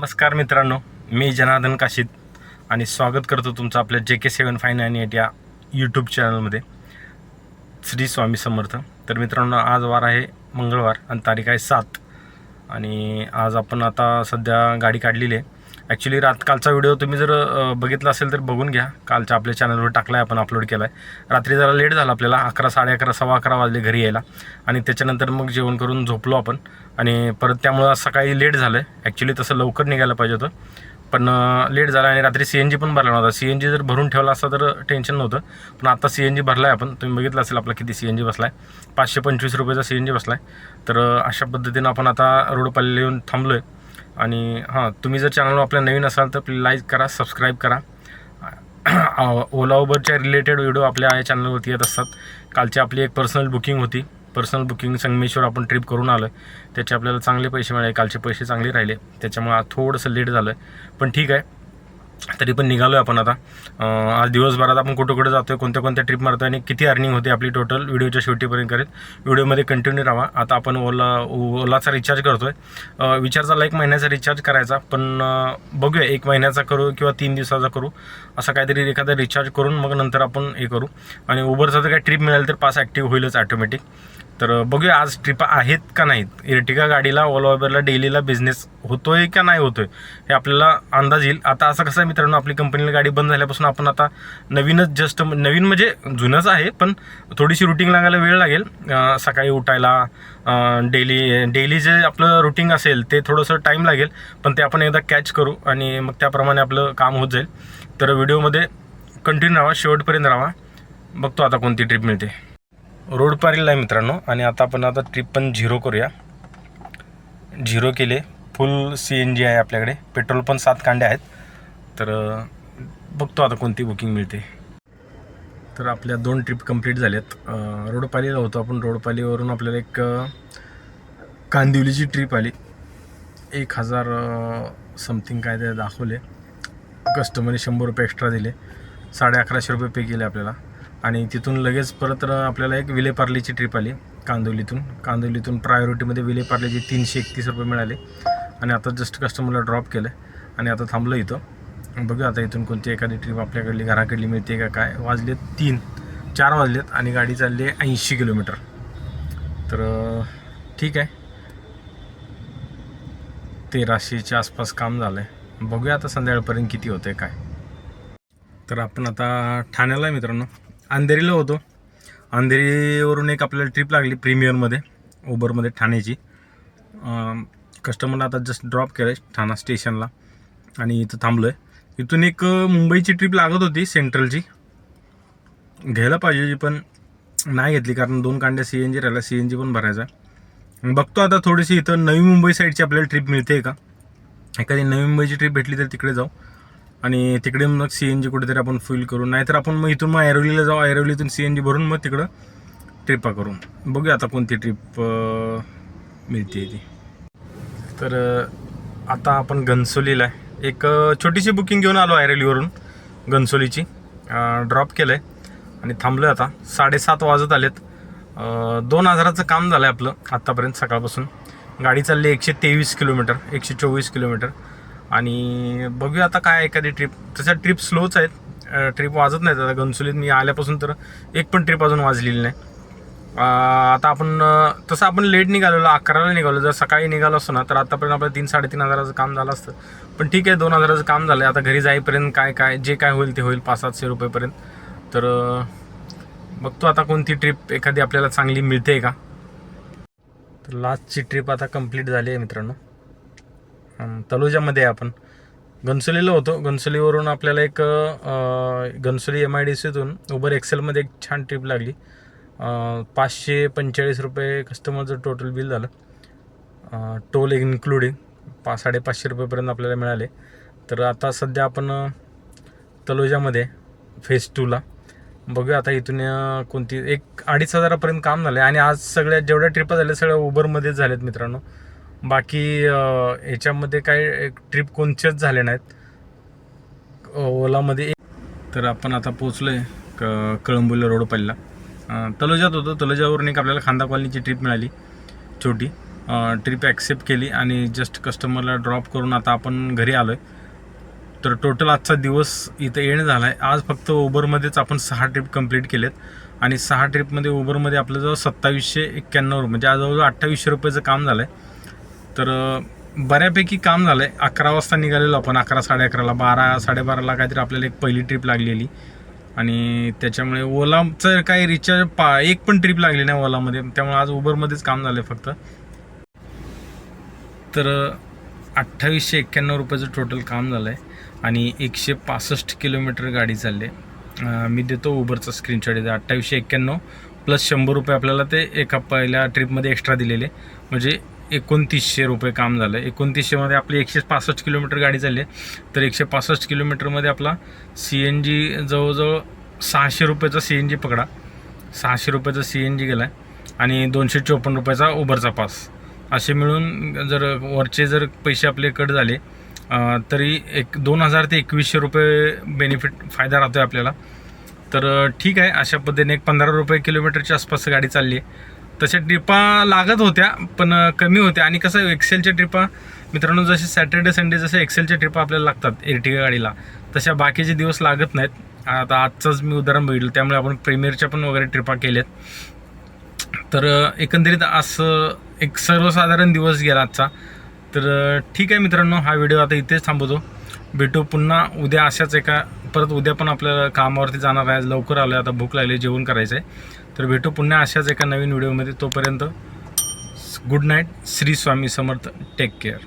नमस्कार मित्रांनो, मी जनार्दन काशीद आणि स्वागत करतो तुमचं आपल्या JK759 या यूट्यूब चॅनलमध्ये. श्री स्वामी समर्थ. तर मित्रांनो, आज वार आहे मंगळवार आणि तारीख आहे 7 आणि आज आपण आता सध्या गाडी काढलेली आहे. ॲक्च्युली कालचा व्हिडिओ तुम्ही जर बघितला असेल तर बघून घ्या. कालच्या आपल्या चॅनलवर टाकला आहे, आपण अपलोड केला आहे. रात्री जरा लेट झाला आपल्याला, 11, 11:30, 11:15 वाजले घरी यायला आणि त्याच्यानंतर मग जेवण करून झोपलो आपण आणि परत त्यामुळं सकाळी लेट झालं आहे. ॲक्च्युली तसं लवकर निघायला पाहिजे होतं, पण लेट झाला आणि रात्री CNG पण भरला नव्हता. CNG जर भरून ठेवला असता तर टेन्शन नव्हतं, पण आता CNG भरला आहे आपण. तुम्ही बघितलं असेल आपला किती CNG बसला आहे, 525 रुपयाचा CNG बसला आहे. तर अशा पद्धतीनं आपण आता रोडपाल्याला येऊन थांबलो आहे. आणि हां, तुम्ही जर चॅनलवर आपल्या नवीन असाल तर प्लीज लाईक करा, सबस्क्राईब करा. ओला उबरच्या रिलेटेड व्हिडिओ आपल्या या चॅनलवरती येत असतात. कालची आपली एक पर्सनल बुकिंग होती. पर्सनल बुकिंग संगमेश्वर आपण ट्रिप करून आलो आहे. त्याचे आपल्याला चांगले पैसे मिळाले. कालचे पैसे चांगले राहिले, त्याच्यामुळे थोडंसं लेट झालं आहे, पण ठीक आहे. तरी पण निघालो आहे आपण आता. आज दिवसभरात आपण कुठं कुठं जातो आहे, कोणत्या ट्रिप मारतो आहे आणि किती अर्निंग होते आपली टोटल व्हिडिओच्या शेवटीपर्यंत करेल. व्हिडिओमध्ये कंटिन्यू राहा. आता आपण ओलाचा रिचार्ज करतो आहे. विचार चालला 1 महिन्याचा रिचार्ज करायचा, पण बघूया 1 महिन्याचा करू किंवा 3 दिवसाचा करू. असं काहीतरी एखादा रिचार्ज करून मग नंतर आपण हे करू. आणि उबरचा जर काही ट्रिप मिळाली तर पास ॲक्टिव्ह होईलच ऑटोमॅटिक. तर बघूया आज ट्रिप आहेत का नाहीत. इर्टिगा गाडीला ओला उबरला डेलीला बिझनेस होतो आहे का नाही होतो आहे हे आपल्याला अंदाज येईल. आता असं कसं आहे मित्रांनो, आपली कंपनीला गाडी बंद झाल्यापासून आपण आता नवीनच नवीन म्हणजे जुनंच आहे, पण थोडीशी रुटीन लागायला वेळ लागेल. सकाळी उठायला डेली जे आपलं रुटीन असेल ते थोडंसं टाईम लागेल, पण ते आपण एकदा कॅच करू आणि मग त्याप्रमाणे आपलं काम होत जाईल. तर व्हिडिओमध्ये कंटिन्यू राहा, शेवटपर्यंत राहा. बघतो आता कोणती ट्रिप मिळते. रोड पारीला आहे मित्रांनो आणि आता आपण ट्रिप पण 0 करूया. 0 केले. फुल CNG आहे आपल्याकडे. पेट्रोल पण 7 कांड्या आहेत. तर बघतो आता कोणती बुकिंग मिळते. तर आपल्या 2 ट्रिप कंप्लीट झाल्यात. रोडपालीला होतो आपण. रोडपालीवरून आपल्याला एक कांदिवलीची ट्रिप आली. 1000 समथिंग काय ते दाखवले. कस्टमरने 100 रुपये एक्स्ट्रा दिले. 1150 रुपये पे केले आपल्याला. आणि तिथून लगेच परत आपल्याला एक विलेपार्लेची ट्रिप आली कांदिवलीतून प्रायोरिटीमध्ये विलेपार्लेची 331 रुपये मिळाले. आणि आता जस्ट कस्टमरला ड्रॉप केलं आणि आता थांबलो इथं. बघूया आता इथून कोणती एखादी ट्रिप आपल्याकडली घराकडली मिळते का काय. वाजलेत 4 वाजलेत आणि गाडी चालली आहे 80 किलोमीटर. तर ठीक आहे, 1300च्या आसपास काम झालं आहे. बघूया आता संध्याकाळपर्यंत किती होतं आहे काय. तर आपण आता ठाण्याला आहे मित्रांनो. अंधेरीला होतो. अंधेरीवरून एक आपल्याला ट्रिप लागली प्रीमियरमध्ये उबरमध्ये ठाण्याची. कस्टमरला आता जस्ट ड्रॉप केलं आहे ठाणा स्टेशनला आणि इथं थांबलो आहे. इथून एक मुंबईची ट्रिप लागत होती सेंट्रलची, घ्यायला पाहिजे पण नाही घेतली कारण 2 कांड्या CNG राहिला. CNG पण भरायचा. बघतो आता थोडीशी इथं नवी मुंबई साईडची आपल्याला ट्रिप मिळते का. एखादी नवी मुंबईची ट्रिप भेटली तर तिकडे जाऊ आणि तिकडे मग CNG कुठेतरी आपण फुल करू. नाहीतर आपण मग इथून ऐरोलीला जाऊ. ऐरोलीतून CNG भरून मग तिकडं ट्रिपा करू. बघूया आता कोणती ट्रिप मिळते ती. तर आता आपण घनसोलीला आहे. एक छोटीशी बुकिंग घेऊन आलो ऐरोलीवरून घनसोलीची. ड्रॉप केलं आहे आणि थांबलो आहे आता. 7:30 वाजत आलेत. 2000चं काम झालं आहे आपलं आत्तापर्यंत सकाळपासून. गाडी चालली 123 किलोमीटर, 124 किलोमीटर. आणि बघूया आता काय एखादी ट्रिप. तशा ट्रिप स्लोच आहेत, ट्रिप वाजत नाहीत. आता घनसोलीत मी आल्यापासून तर एक पण ट्रिप अजून वाजलेली नाही. आता आपण तसं आपण लेट निघालेलो, 11ला निघालो. जर सकाळी निघालो असतो ना तर आतापर्यंत आपलं 3-3.5 हजाराचं काम झालं असतं. पण ठीक आहे, 2000चं काम झालं आहे. आता घरी जाईपर्यंत काय जे काय होईल ते होईल, 500-700 रुपयेपर्यंत. तर बघतो आता कोणती ट्रिप एखादी आपल्याला चांगली मिळते का. तर लास्टची ट्रिप आता कंप्लीट झाली आहे मित्रांनो. तलोजामध्ये आपण घनसोलीला होतो. घनसोलीवरून आपल्याला एक घनसोली MIDCतून उबर एक्सेलमध्ये एक छान ट्रिप लागली. 545 रुपये कस्टमरचं टोटल बिल झालं, टोल इन्क्लुडिंग. 550 रुपयेपर्यंत आपल्याला मिळाले. तर आता सध्या आपण तलोजामध्ये फेज 2ला. बघूया आता इथून कोणती. 1-2.5 काम झालं आहे आणि आज सगळ्या जेवढ्या ट्रिपा झाल्या सगळ्या उबरमध्येच झाल्यात मित्रांनो. बाकी ह्याच्यामध्ये काय ट्रिप कोणत्याच झाल्या नाहीत ओलामध्ये. तर आपण आता पोचलो आहे कळंबोली रोडपालीला. तलोजात होतो. तलोजावरून एक आपल्याला खांदा कॉलनीची ट्रिप मिळाली छोटी. ट्रिप ॲक्सेप्ट केली आणि जस्ट कस्टमरला ड्रॉप करून आता आपण घरी आलो आहे. तर टोटल आजचा दिवस इथं येणं झाला आहे. आज फक्त उबरमध्येच आपण 6 ट्रिप कंप्लीट केलेत आणि 6 ट्रिपमध्ये उबरमध्ये आपलं जवळ 2791 म्हणजे आज जवळजवळ 2800 रुपयाचं काम झालं आहे. तर बऱ्यापैकी काम झालं आहे. 11 वाजता निघालेलो आपण, 11 साडे 11ला, 12 साडेबाराला काहीतरी आपल्याला एक पहिली ट्रिप लागलेली आणि त्याच्यामुळे ओलाचं काही रिचार्ज एक पण ट्रिप लागली नाही ओलामध्ये, त्यामुळे आज उबरमध्येच काम झालं आहे फक्त. तर 2891 रुपयाचं टोटल काम झालं आहे आणि 165 किलोमीटर गाडी चालली आहे. मी देतो उबरचा स्क्रीनशॉट येतो. 2891 प्लस 100 रुपये आपल्याला ते एका पहिल्या ट्रिपमध्ये एक्स्ट्रा दिलेले, म्हणजे 2900 रुपये काम झालं. 2900मध्ये आपली 165 किलोमीटर गाडी चालली आहे. तर 165 किलोमीटरमध्ये आपला CNG जवळजवळ 600 रुपयाचा CNG पकडा, 600 रुपयाचा CNG गेला आहे आणि 254 रुपयाचा उबरचा पास. असे मिळून जर वरचे जर पैसे आपले कट झाले तरी 2000 ते 2100 रुपये बेनिफिट फायदा राहतो आहे आपल्याला. तर ठीक आहे, अशा पद्धतीने एक 15 रुपये किलोमीटरच्या आसपास गाडी चालली आहे. तशा ट्रिपा लागत होत्या पण कमी होत्या. आणि कसं एक्सेलच्या ट्रिपा मित्रांनो, जसे सॅटर्डे संडे जसे एक्सेलच्या ट्रिपा आपल्याला लागतात एर्टिगा गाडीला, तशा बाकीचे दिवस लागत नाहीत. आता आजचंच मी उदाहरण बघितलं, त्यामुळे आपण प्रीमियरच्या पण वगैरे ट्रिपा केल्यात. तर एकंदरीत असं एक सर्वसाधारण दिवस गेला आजचा. तर ठीक आहे मित्रांनो, हा व्हिडिओ आता इथेच थांबवतो. भेटू पुन्हा उद्या अशाच एका, परत उद्या पण आपल्याला कामावरती जाणार आहे. लवकर आलो आहे, आता भूक लागली, जेवण करायचं आहे. तर भेटू पुन्हा अशाच एका नवीन व्हिडिओमध्ये. तोपर्यंत good night. Shri Swami Samarth. Take care.